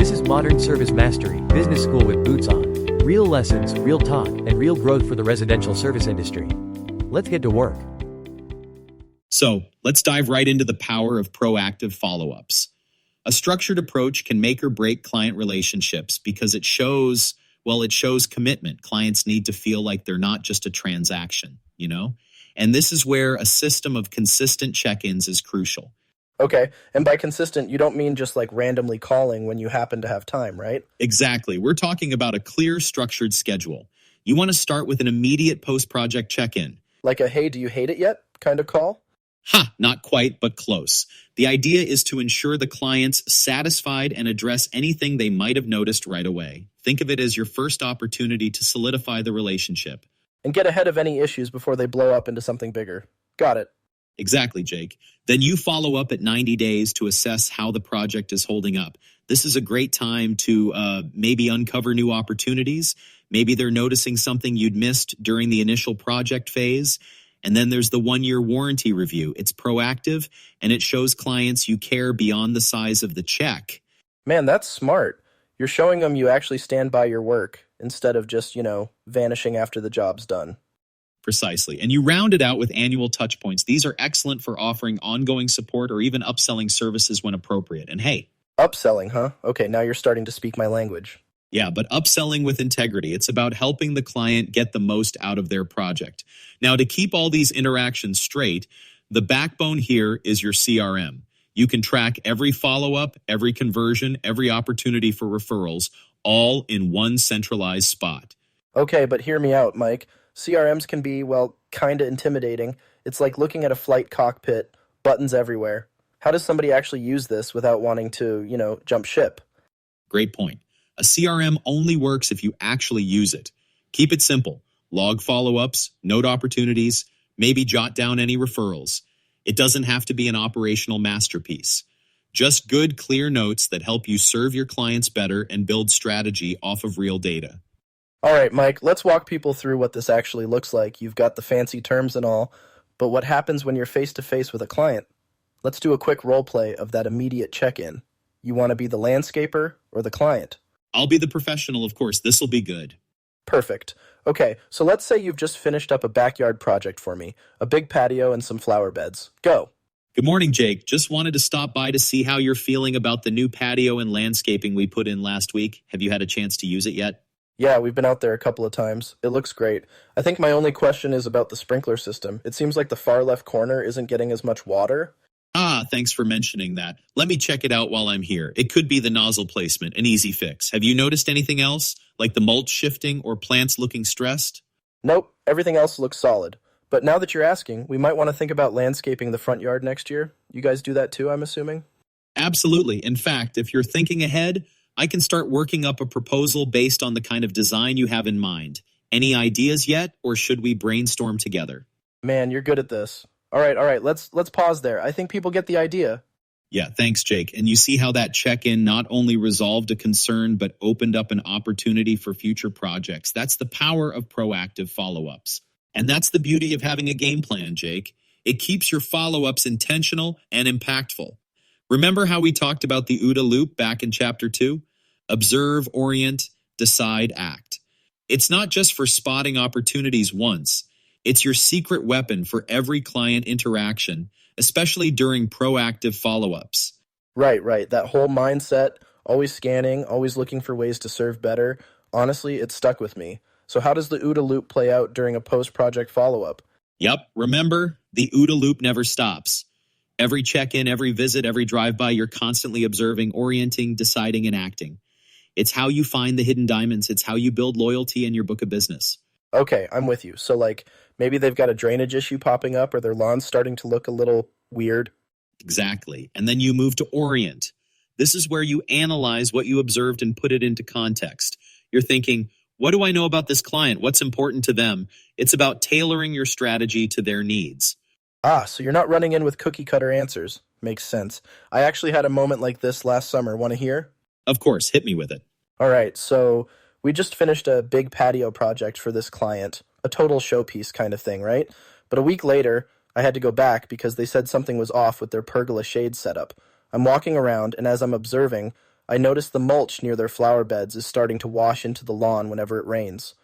This is Modern Service Mastery, Business School with Boots on. Real lessons, real talk, and real growth for the residential service industry. Let's get to work. So, let's dive right into the power of proactive follow-ups. A structured approach can make or break client relationships because it shows commitment. Clients need to feel like they're not just a transaction, And this is where a system of consistent check-ins is crucial. Okay, and by consistent, you don't mean just like randomly calling when you happen to have time, right? Exactly. We're talking about a clear, structured schedule. You want to start with an immediate post-project check-in. Like a "hey, do you hate it yet" kind of call? Not quite, but close. The idea is to ensure the client's satisfied and address anything they might have noticed right away. Think of it as your first opportunity to solidify the relationship. And get ahead of any issues before they blow up into something bigger. Got it. Exactly, Jake. Then you follow up at 90 days to assess how the project is holding up. This is a great time to maybe uncover new opportunities. Maybe they're noticing something you'd missed during the initial project phase. And then there's the 1-year warranty review. It's proactive, and it shows clients you care beyond the size of the check. Man, that's smart. You're showing them you actually stand by your work instead of just, vanishing after the job's done. Precisely. And you round it out with annual touchpoints. These are excellent for offering ongoing support or even upselling services when appropriate. And hey, upselling, huh? Okay, now you're starting to speak my language. Yeah, but upselling with integrity. It's about helping the client get the most out of their project. Now, to keep all these interactions straight, the backbone here is your CRM. You can track every follow-up, every conversion, every opportunity for referrals, all in one centralized spot. Okay, but hear me out, Mike. CRMs can be, kinda intimidating. It's like looking at a flight cockpit, buttons everywhere. How does somebody actually use this without wanting to, jump ship? Great point. A CRM only works if you actually use it. Keep it simple. Log follow-ups, note opportunities, maybe jot down any referrals. It doesn't have to be an operational masterpiece. Just good, clear notes that help you serve your clients better and build strategy off of real data. All right, Mike, let's walk people through what this actually looks like. You've got the fancy terms and all, but what happens when you're face-to-face with a client? Let's do a quick role play of that immediate check-in. You want to be the landscaper or the client? I'll be the professional, of course. This'll be good. Perfect. Okay, so let's say you've just finished up a backyard project for me, a big patio and some flower beds. Go. Good morning, Jake. Just wanted to stop by to see how you're feeling about the new patio and landscaping we put in last week. Have you had a chance to use it yet? Yeah, we've been out there a couple of times. It looks great. I think my only question is about the sprinkler system. It seems like the far left corner isn't getting as much water. Thanks for mentioning that. Let me check it out while I'm here. It could be the nozzle placement, an easy fix. Have you noticed anything else, like the mulch shifting or plants looking stressed? Nope, everything else looks solid. But now that you're asking, we might want to think about landscaping the front yard next year. You guys do that too, I'm assuming? Absolutely. In fact, if you're thinking ahead, I can start working up a proposal based on the kind of design you have in mind. Any ideas yet, or should we brainstorm together? Man, you're good at this. All right, let's pause there. I think people get the idea. Yeah, thanks, Jake. And you see how that check-in not only resolved a concern, but opened up an opportunity for future projects. That's the power of proactive follow-ups. And that's the beauty of having a game plan, Jake. It keeps your follow-ups intentional and impactful. Remember how we talked about the OODA Loop back in Chapter 2? Observe, orient, decide, act. It's not just for spotting opportunities once. It's your secret weapon for every client interaction, especially during proactive follow-ups. Right. That whole mindset, always scanning, always looking for ways to serve better. Honestly, it stuck with me. So how does the OODA Loop play out during a post-project follow-up? Yep, remember, the OODA Loop never stops. Every check-in, every visit, every drive-by, you're constantly observing, orienting, deciding, and acting. It's how you find the hidden diamonds. It's how you build loyalty in your book of business. Okay, I'm with you. So maybe they've got a drainage issue popping up or their lawn's starting to look a little weird. Exactly. And then you move to Orient. This is where you analyze what you observed and put it into context. You're thinking, what do I know about this client? What's important to them? It's about tailoring your strategy to their needs. So you're not running in with cookie-cutter answers. Makes sense. I actually had a moment like this last summer. Want to hear? Of course, hit me with it. All right, so we just finished a big patio project for this client, a total showpiece kind of thing, right? But a week later, I had to go back because they said something was off with their pergola shade setup. I'm walking around, and as I'm observing, I noticed the mulch near their flower beds is starting to wash into the lawn whenever it rains.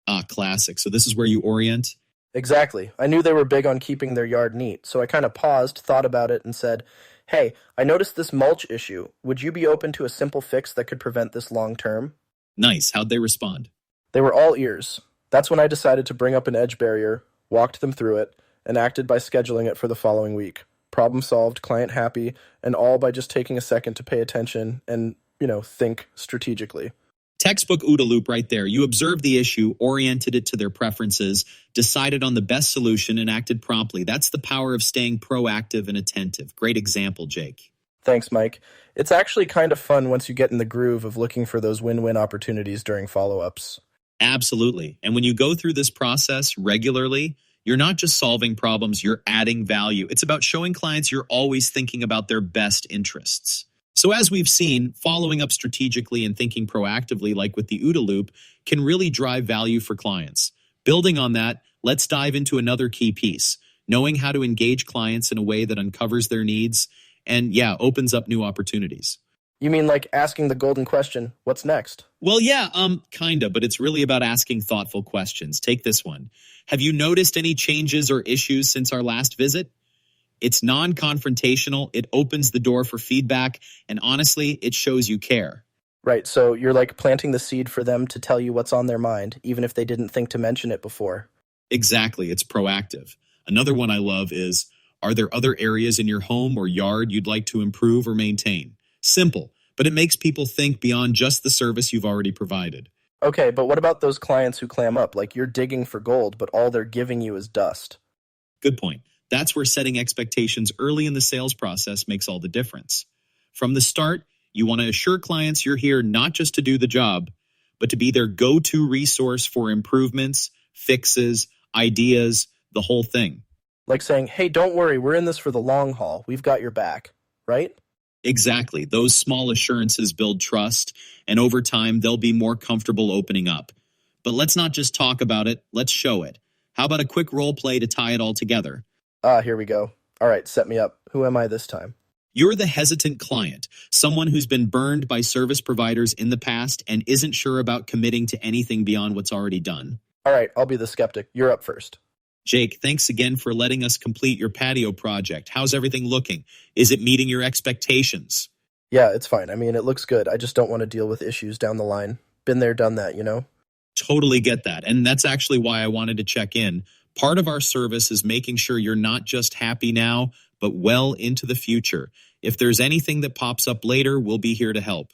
Ah, classic. So this is where you orient? Exactly. I knew they were big on keeping their yard neat, so I kind of paused, thought about it, and said, "Hey, I noticed this mulch issue. Would you be open to a simple fix that could prevent this long term?" Nice. How'd they respond? They were all ears. That's when I decided to bring up an edge barrier, walked them through it, and acted by scheduling it for the following week. Problem solved, client happy, and all by just taking a second to pay attention and, think strategically. Textbook OODA Loop right there. You observed the issue, oriented it to their preferences, decided on the best solution, and acted promptly. That's the power of staying proactive and attentive. Great example, Jake. Thanks, Mike. It's actually kind of fun once you get in the groove of looking for those win-win opportunities during follow-ups. Absolutely. And when you go through this process regularly, you're not just solving problems, you're adding value. It's about showing clients you're always thinking about their best interests. So as we've seen, following up strategically and thinking proactively, like with the OODA Loop, can really drive value for clients. Building on that, let's dive into another key piece, knowing how to engage clients in a way that uncovers their needs and, opens up new opportunities. You mean like asking the golden question, what's next? Well, kinda, but it's really about asking thoughtful questions. Take this one. Have you noticed any changes or issues since our last visit? It's non-confrontational, it opens the door for feedback, and honestly, it shows you care. Right, so you're like planting the seed for them to tell you what's on their mind, even if they didn't think to mention it before. Exactly, it's proactive. Another one I love is, are there other areas in your home or yard you'd like to improve or maintain? Simple, but it makes people think beyond just the service you've already provided. Okay, but what about those clients who clam up, like you're digging for gold, but all they're giving you is dust? Good point. That's where setting expectations early in the sales process makes all the difference. From the start, you want to assure clients you're here not just to do the job, but to be their go-to resource for improvements, fixes, ideas, the whole thing. Like saying, hey, don't worry, we're in this for the long haul. We've got your back, right? Exactly. Those small assurances build trust, and over time, they'll be more comfortable opening up. But let's not just talk about it, let's show it. How about a quick role play to tie it all together? Here we go. All right, set me up. Who am I this time? You're the hesitant client, someone who's been burned by service providers in the past and isn't sure about committing to anything beyond what's already done. All right, I'll be the skeptic. You're up first. Jake, thanks again for letting us complete your patio project. How's everything looking? Is it meeting your expectations? Yeah, it's fine. I mean, it looks good. I just don't want to deal with issues down the line. Been there, done that, Totally get that. And that's actually why I wanted to check in. Part of our service is making sure you're not just happy now, but well into the future. If there's anything that pops up later, we'll be here to help.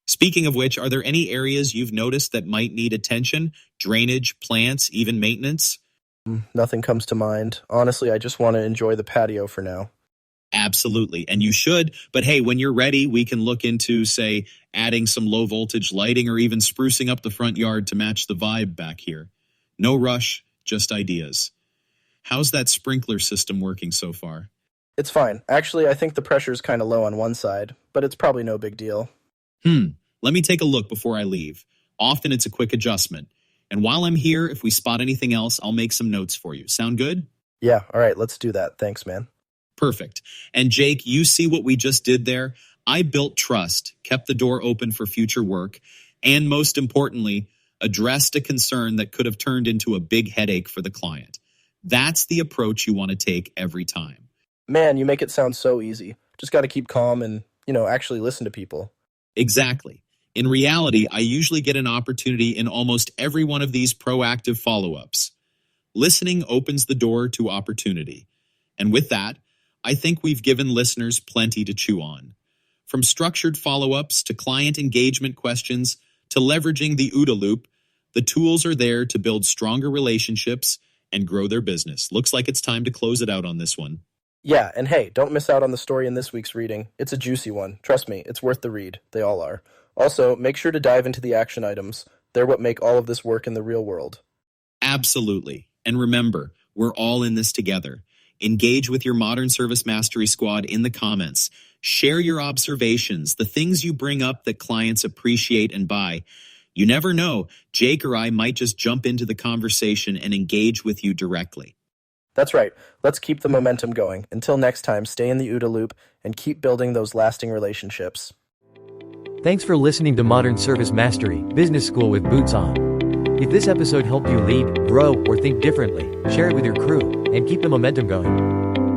Speaking of which, are there any areas you've noticed that might need attention? Drainage, plants, even maintenance? Nothing comes to mind. Honestly, I just want to enjoy the patio for now. Absolutely, and you should. But hey, when you're ready, we can look into, say, adding some low-voltage lighting or even sprucing up the front yard to match the vibe back here. No rush, just ideas. How's that sprinkler system working so far? It's fine. Actually, I think the pressure's kind of low on one side, but it's probably no big deal. Let me take a look before I leave. Often it's a quick adjustment. And while I'm here, if we spot anything else, I'll make some notes for you. Sound good? Yeah, all right, let's do that. Thanks, man. Perfect. And Jake, you see what we just did there? I built trust, kept the door open for future work, and most importantly, addressed a concern that could have turned into a big headache for the client. That's the approach you want to take every time. Man, you make it sound so easy. Just got to keep calm and, actually listen to people. Exactly. In reality, I usually get an opportunity in almost every one of these proactive follow-ups. Listening opens the door to opportunity. And with that, I think we've given listeners plenty to chew on. From structured follow-ups to client engagement questions to leveraging the OODA Loop, the tools are there to build stronger relationships and grow their business. Looks like it's time to close it out on this one. Yeah, and hey, don't miss out on the story in this week's reading. It's a juicy one. Trust me, it's worth the read. They all are. Also, make sure to dive into the action items. They're what make all of this work in the real world. Absolutely. And remember, we're all in this together. Engage with your Modern Service Mastery Squad in the comments. Share your observations, the things you bring up that clients appreciate and buy. You never know, Jake or I might just jump into the conversation and engage with you directly. That's right. Let's keep the momentum going. Until next time, stay in the OODA Loop and keep building those lasting relationships. Thanks for listening to Modern Service Mastery Business School with Boots On. If this episode helped you lead, grow, or think differently, share it with your crew and keep the momentum going.